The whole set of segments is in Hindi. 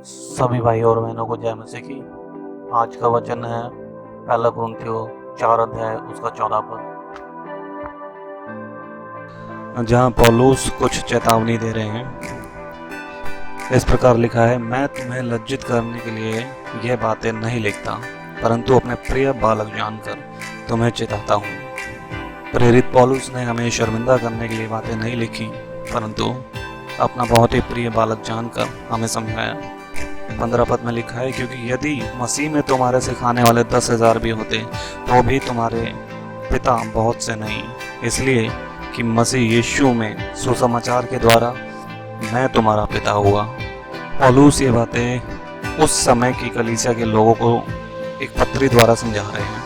सभी भाई और बहनों को जय मसीह की। आज का वचन है पहला कुरिन्थियों 4 अध्याय उसका 14 पद, जहाँ पौलुस कुछ चेतावनी दे रहे हैं। इस प्रकार लिखा है, मैं तुम्हें लज्जित करने के लिए यह बातें नहीं लिखता, परंतु अपने प्रिय बालक जानकर तुम्हें चिताता हूँ। प्रेरित पौलुस ने हमें शर्मिंदा करने के लिए बातें नहीं लिखी, परंतु अपना बहुत ही प्रिय बालक जानकर हमें समझाया। 15 पद में लिखा है, क्योंकि यदि मसीह में तुम्हारे सिखाने वाले 10,000 भी होते तो भी तुम्हारे पिता बहुत से नहीं, इसलिए कि मसीह यीशु में सुसमाचार के द्वारा मैं तुम्हारा पिता हुआ। पौलुस ये बातें उस समय की कलीसिया के लोगों को एक पत्री द्वारा समझा रहे हैं,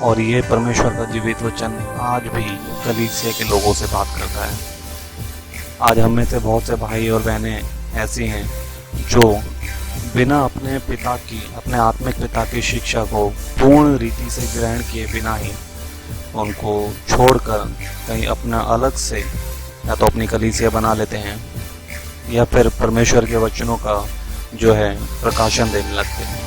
और ये परमेश्वर का जीवित वचन आज भी कलीसिया के लोगों से बात करता है। आज हम में से बहुत से भाई और बहनें ऐसी हैं जो बिना अपने आत्मिक पिता की शिक्षा को पूर्ण रीति से ग्रहण किए बिना ही उनको छोड़कर कहीं अपना अलग से या तो अपनी कलीसिया बना लेते हैं या फिर परमेश्वर के वचनों का जो है प्रकाशन देने लगते हैं।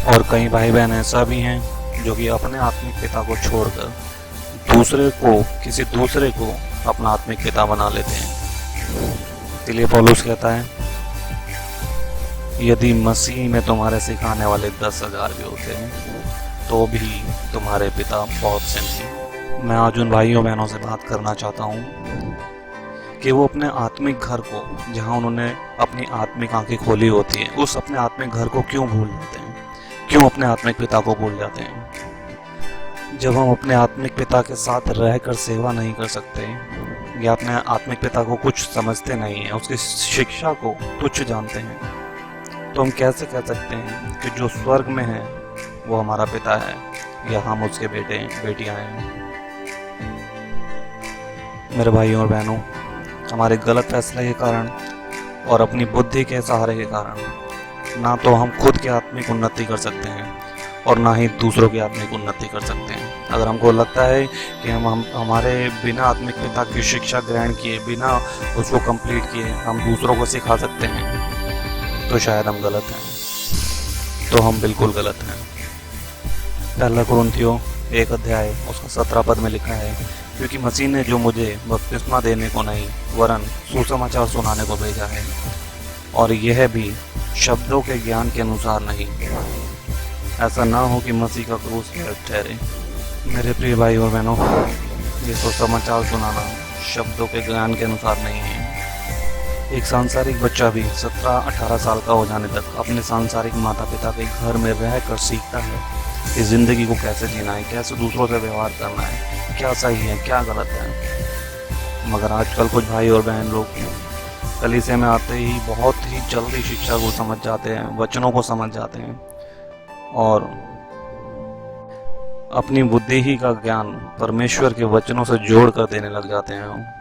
और कई भाई बहन ऐसा भी हैं जो कि अपने आत्मिक पिता को छोड़कर किसी दूसरे को अपना आत्मिक पिता बना लेते हैं। इसलिए पौलुस कहता है, यदि मसीह में तुम्हारे सिखाने वाले 10,000 भी होते हैं तो भी तुम्हारे पिता बहुत से नहीं। मैं आज उन भाइयों बहनों से बात करना चाहता हूँ कि वो अपने आत्मिक घर को, जहाँ उन्होंने अपनी आत्मिक आंखें खोली होती है, उस अपने आत्मिक घर को क्यों भूल जाते हैं, क्यों अपने आत्मिक पिता को भूल जाते हैं। जब हम अपने आत्मिक पिता के साथ रहकर सेवा नहीं कर सकते या अपने आत्मिक पिता को कुछ समझते नहीं हैं, उसकी शिक्षा को तुच्छ जानते हैं, तो हम कैसे कह सकते हैं कि जो स्वर्ग में है वो हमारा पिता है या हम उसके बेटे बेटियां हैं। मेरे भाइयों और बहनों, हमारे गलत फैसले के कारण और अपनी बुद्धि के सहारे के कारण ना तो हम खुद की आत्मिक उन्नति कर सकते हैं और ना ही दूसरों की आत्मिक उन्नति कर सकते हैं। अगर हमको लगता है कि हम हमारे बिना आत्मिक पिता की शिक्षा ग्रहण किए, बिना उसको कंप्लीट किए हम दूसरों को सिखा सकते हैं, तो शायद हम गलत हैं। तो हम बिल्कुल गलत हैं। पहला कुरिन्थियों 1 अध्याय उसका 17 पद में लिखा है, क्योंकि मसीह ने जो मुझे बपतिस्मा देने को नहीं वरन सुसमाचार सुनाने को भेजा है, और यह भी शब्दों के ज्ञान के अनुसार नहीं, ऐसा ना हो कि मसीह का क्रूस व्यर्थ ठहरे। मेरे प्रिय भाई और बहनों, ये सुसमाचार सुनाना शब्दों के ज्ञान के अनुसार नहीं है। एक सांसारिक बच्चा भी 17-18 साल का हो जाने तक अपने सांसारिक माता पिता के घर में रहकर सीखता है कि ज़िंदगी को कैसे जीना है, कैसे दूसरों से व्यवहार करना है, क्या सही है क्या गलत है। मगर आजकल कुछ भाई और बहन लोग कलीसिया में आते ही बहुत ही जल्दी शिक्षा को समझ जाते हैं, वचनों को समझ जाते हैं, और अपनी बुद्धि ही का ज्ञान परमेश्वर के वचनों से जोड़ कर देने लग जाते हैं।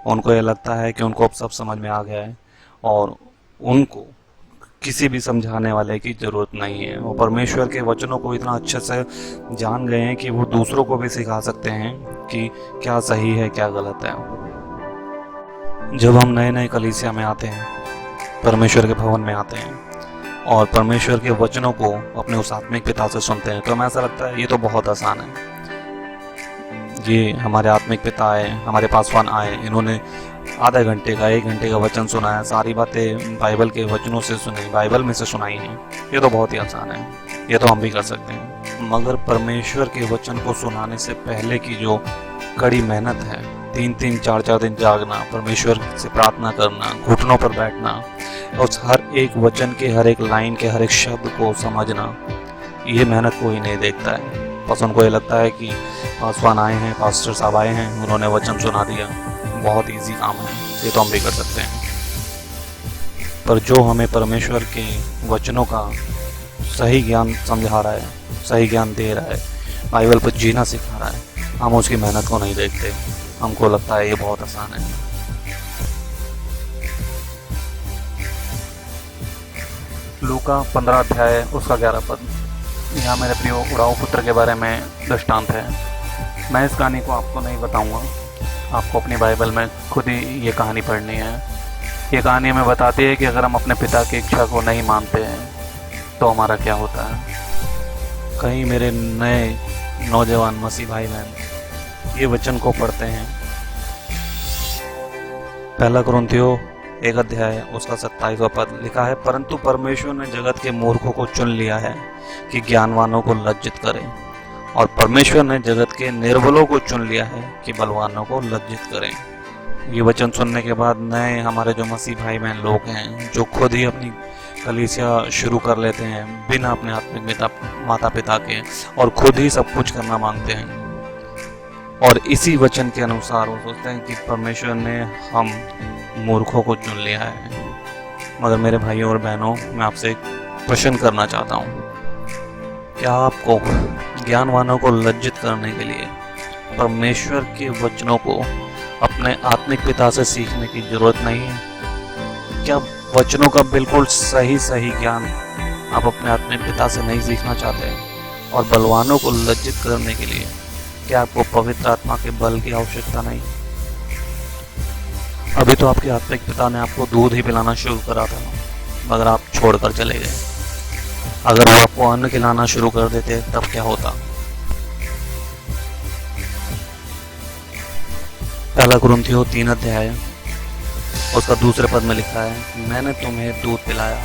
उनको यह लगता है कि उनको अब सब समझ में आ गया है और उनको किसी भी समझाने वाले की ज़रूरत नहीं है। वो परमेश्वर के वचनों को इतना अच्छे से जान गए हैं कि वो दूसरों को भी सिखा सकते हैं कि क्या सही है क्या गलत है। जब हम नए नए कलीसिया में आते हैं, परमेश्वर के भवन में आते हैं और परमेश्वर के वचनों को अपने उस आत्मिक पिता से सुनते हैं, तो हमें ऐसा लगता है ये तो बहुत आसान है। ये हमारे आत्मिक पिता आए, हमारे पासवान आए, इन्होंने आधा घंटे का 1 घंटे का वचन सुनाया, सारी बातें बाइबल के वचनों से सुनाई, बाइबल में से सुनाई हैं, ये तो बहुत ही आसान है, ये तो हम भी कर सकते हैं। मगर परमेश्वर के वचन को सुनाने से पहले की जो कड़ी मेहनत है, 3-3 4-4 दिन जागना, परमेश्वर से प्रार्थना करना, घुटनों पर बैठना, उस हर एक वचन के हर एक लाइन के हर एक शब्द को समझना, ये मेहनत कोई नहीं देखता है। बस उनको ये लगता है कि पासवान आए हैं, पास्टर साहब आए हैं, उन्होंने वचन सुना दिया, बहुत इजी काम है, ये तो हम भी कर सकते हैं। पर जो हमें परमेश्वर के वचनों का सही ज्ञान समझा रहा है, सही ज्ञान दे रहा है, बाइबल पर जीना सिखा रहा है, हम उसकी मेहनत को नहीं देखते। हमको लगता है ये बहुत आसान है। लूका 15 अध्याय उसका 11 पद, यहाँ मेरे प्रिय उड़ाऊ पुत्र के बारे में दृष्टांत है। मैं इस कहानी को आपको नहीं बताऊंगा, आपको अपनी बाइबल में खुद ही ये कहानी पढ़नी है। ये कहानी हमें बताती है कि अगर हम अपने पिता की इच्छा को नहीं मानते हैं तो हमारा क्या होता है। कहीं मेरे नए नौजवान मसीह भाई बहन ये वचन को पढ़ते हैं, पहला कुरिन्थियों 1 अध्याय उसका 27वां पद लिखा है, परंतु परमेश्वर ने जगत के मूर्खों को चुन लिया है कि ज्ञानवानों को लज्जित करें, और परमेश्वर ने जगत के निर्बलों को चुन लिया है कि बलवानों को लज्जित करें। ये वचन सुनने के बाद नए हमारे जो मसीह भाई बहन लोग हैं, जो खुद ही अपनी कलीसिया शुरू कर लेते हैं बिना अपने आत्मिक माता पिता के, और खुद ही सब कुछ करना मांगते हैं, और इसी वचन के अनुसार वो सोचते हैं कि परमेश्वर ने हम मूर्खों को चुन लिया है। मगर मेरे भाइयों और बहनों, मैं आपसे एक प्रश्न करना चाहता हूँ, क्या आपको ज्ञानवानों को लज्जित करने के लिए परमेश्वर के वचनों को अपने आत्मिक पिता से सीखने की जरूरत नहीं है? क्या वचनों का बिल्कुल सही ज्ञान आप अपने आत्मिक पिता से नहीं सीखना चाहते? और बलवानों को लज्जित करने के लिए क्या आपको पवित्र आत्मा के बल की आवश्यकता नहीं? अभी तो आपके आत्मिक पिता ने आपको दूध ही पिलाना शुरू करा था, मगर आप छोड़कर चले गए। अगर वो आपको अन्न खिलाना शुरू कर देते तब क्या होता? पहला कुरिन्थियों 3 अध्याय उसका दूसरे पद में लिखा है, मैंने तुम्हें दूध पिलाया,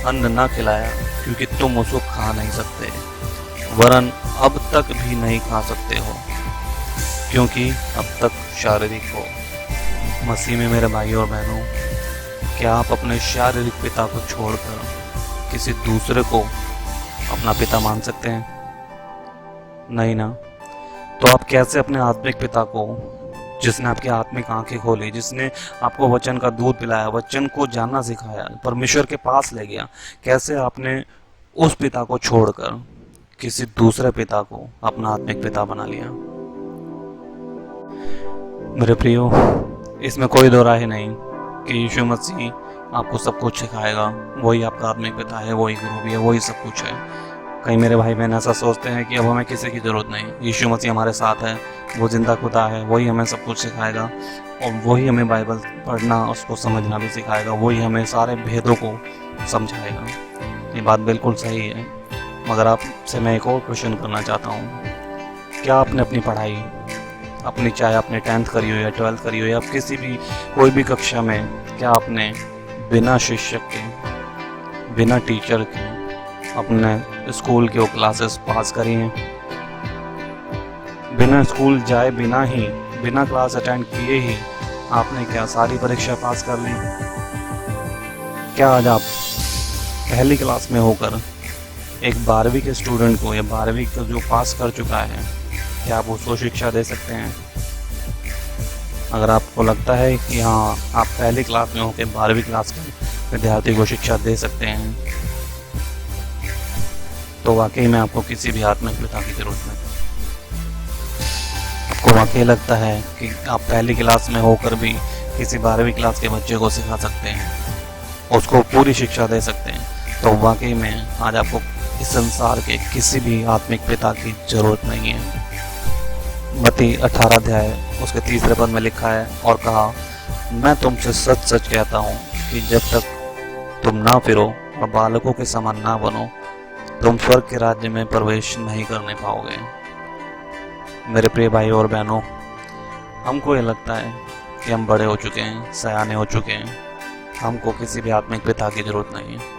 अन्न न खिलाया, क्योंकि तुम उसको खा नहीं सकते, वरन अब तक भी नहीं खा सकते हो, क्योंकि अब तक शारीरिक हो। मसीह में मेरे भाइयों और बहनों, क्या आप अपने शारीरिक पिता को छोड़कर किसी दूसरे को अपना पिता मान सकते हैं? नहीं ना। तो आप कैसे अपने आत्मिक पिता को, जिसने आपकी आत्मिक आंखें खोली, जिसने आपको वचन का दूध पिलाया, वचन को जानना सिखाया, परमेश्वर के पास ले गया, कैसे आपने उस पिता को छोड़कर किसी दूसरे पिता को अपना आत्मिक पिता बना लिया? मेरे प्रियो, इसमें कोई दो राय नहीं कि यीशु मसीह आपको सब कुछ सिखाएगा, वही आपका आत्मिक पिता है, वही गुरु भी है, वही सब कुछ है। कई मेरे भाई बहन ऐसा सोचते हैं कि अब हमें किसी की ज़रूरत नहीं, यीशु मसीह हमारे साथ है, वो जिंदा खुदा है, वही हमें सब कुछ सिखाएगा, और वही हमें बाइबल पढ़ना, उसको समझना भी सिखाएगा, वही हमें सारे भेदों को समझाएगा। ये बात बिल्कुल सही है, मगर आपसे मैं एक और क्वेश्चन करना चाहता हूँ, क्या आपने अपनी पढ़ाई, अपनी चाहे आपने 10th करी हो या 12th करी हो या किसी भी कोई भी कक्षा में, क्या आपने बिना शिक्षक के, बिना टीचर के अपने स्कूल की वो क्लासेस पास करी हैं? बिना स्कूल जाए, बिना क्लास अटेंड किए ही आपने क्या सारी परीक्षा पास कर ली? क्या आज आप पहली क्लास में होकर एक 12वीं के स्टूडेंट को या 12वीं को जो पास कर चुका है, क्या आप उसको शिक्षा दे सकते हैं? अगर आपको लगता है कि हाँ, आप पहली क्लास में होकर 12वीं क्लास के विद्यार्थी को शिक्षा दे सकते हैं, तो वाकई में आपको किसी भी आत्मिक पिता की जरूरत नहीं। आपको वाकई लगता है कि आप पहली क्लास में होकर भी किसी 12वीं क्लास के बच्चे को सिखा सकते हैं, उसको पूरी शिक्षा दे सकते हैं, तो वाकई में आज आपको इस संसार के किसी भी आत्मिक पिता की जरूरत नहीं है। मत्ती 18 अध्याय उसके 3 पद में लिखा है, और कहा, मैं तुमसे सच सच कहता हूँ कि जब तक तुम ना फिरो और बालकों के समान ना बनो, तुम स्वर्ग के राज्य में प्रवेश नहीं करने पाओगे। मेरे प्रिय भाई और बहनों, हमको ये लगता है कि हम बड़े हो चुके हैं, सयाने हो चुके हैं, हमको किसी भी आत्मिक पिता की जरूरत नहीं है,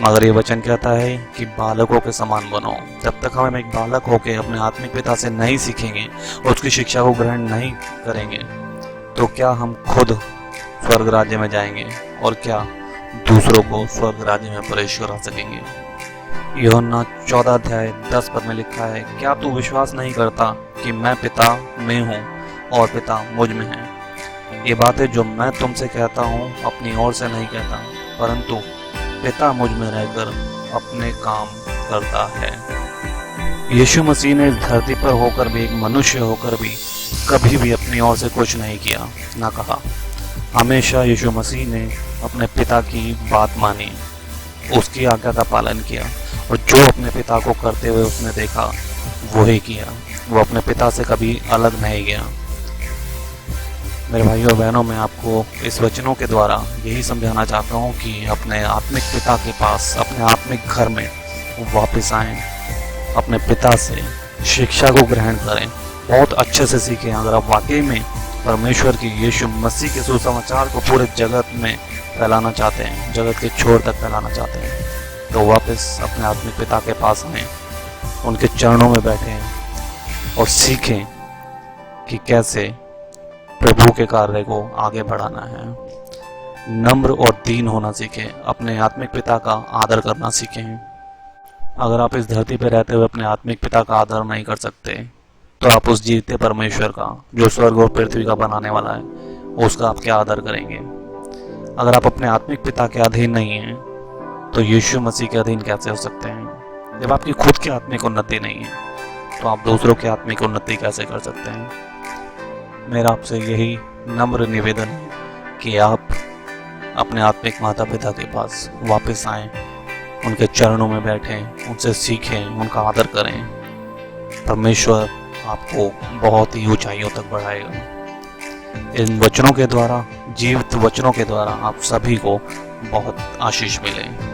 मगर ये वचन कहता है कि बालकों के समान बनो। जब तक हम एक बालक होकर अपने आत्मिक पिता से नहीं सीखेंगे, उसकी शिक्षा को ग्रहण नहीं करेंगे, तो क्या हम खुद स्वर्ग राज्य में जाएंगे और क्या दूसरों को स्वर्ग राज्य में प्रवेश करा सकेंगे? यूहन्ना 14 अध्याय 10 पद में लिखा है, क्या तू विश्वास नहीं करता कि मैं पिता में हूँ और पिता मुझ में है? ये बातें जो मैं तुमसे कहता हूँ अपनी ओर से नहीं कहता, परंतु पिता मुझ में रहकर अपने काम करता है। यीशु मसीह ने इस धरती पर होकर भी, एक मनुष्य होकर भी, कभी भी अपनी ओर से कुछ नहीं किया, ना कहा। हमेशा यीशु मसीह ने अपने पिता की बात मानी, उसकी आज्ञा का पालन किया, और जो अपने पिता को करते हुए उसने देखा वो ही किया। वो अपने पिता से कभी अलग नहीं गया। मेरे भाइयों और बहनों, मैं आपको इस वचनों के द्वारा यही समझाना चाहता हूँ कि अपने आत्मिक पिता के पास, अपने आत्मिक घर में वापस आएं, अपने पिता से शिक्षा को ग्रहण करें, बहुत अच्छे से सीखें। अगर आप वाकई में परमेश्वर की, यीशु मसीह के सुसमाचार को पूरे जगत में फैलाना चाहते हैं, जगत के छोर तक फैलाना चाहते हैं, तो वापस अपने आत्मिक पिता के पास आएं, उनके चरणों में बैठें और सीखें कि कैसे प्रभु के कार्य को आगे बढ़ाना है। नम्र और दीन होना सीखें, अपने आत्मिक पिता का आदर करना सीखें। अगर आप इस धरती पर रहते हुए अपने आत्मिक पिता का आदर नहीं कर सकते, तो आप उस जीवते परमेश्वर का, जो स्वर्ग और पृथ्वी का बनाने वाला है, उसका आप क्या आदर करेंगे? अगर आप अपने आत्मिक पिता के अधीन नहीं हैं, तो यीशु मसीह के अधीन कैसे हो सकते हैं? जब आपकी खुद की आत्मिक उन्नति नहीं है, तो आप दूसरों की आत्मिक उन्नति कैसे कर सकते हैं? मेरा आपसे यही नम्र निवेदन है कि आप अपने आत्मिक माता पिता के पास वापस आएं, उनके चरणों में बैठें, उनसे सीखें, उनका आदर करें। परमेश्वर आपको बहुत ही ऊंचाइयों तक बढ़ाएगा। इन वचनों के द्वारा, जीवित वचनों के द्वारा आप सभी को बहुत आशीष मिले।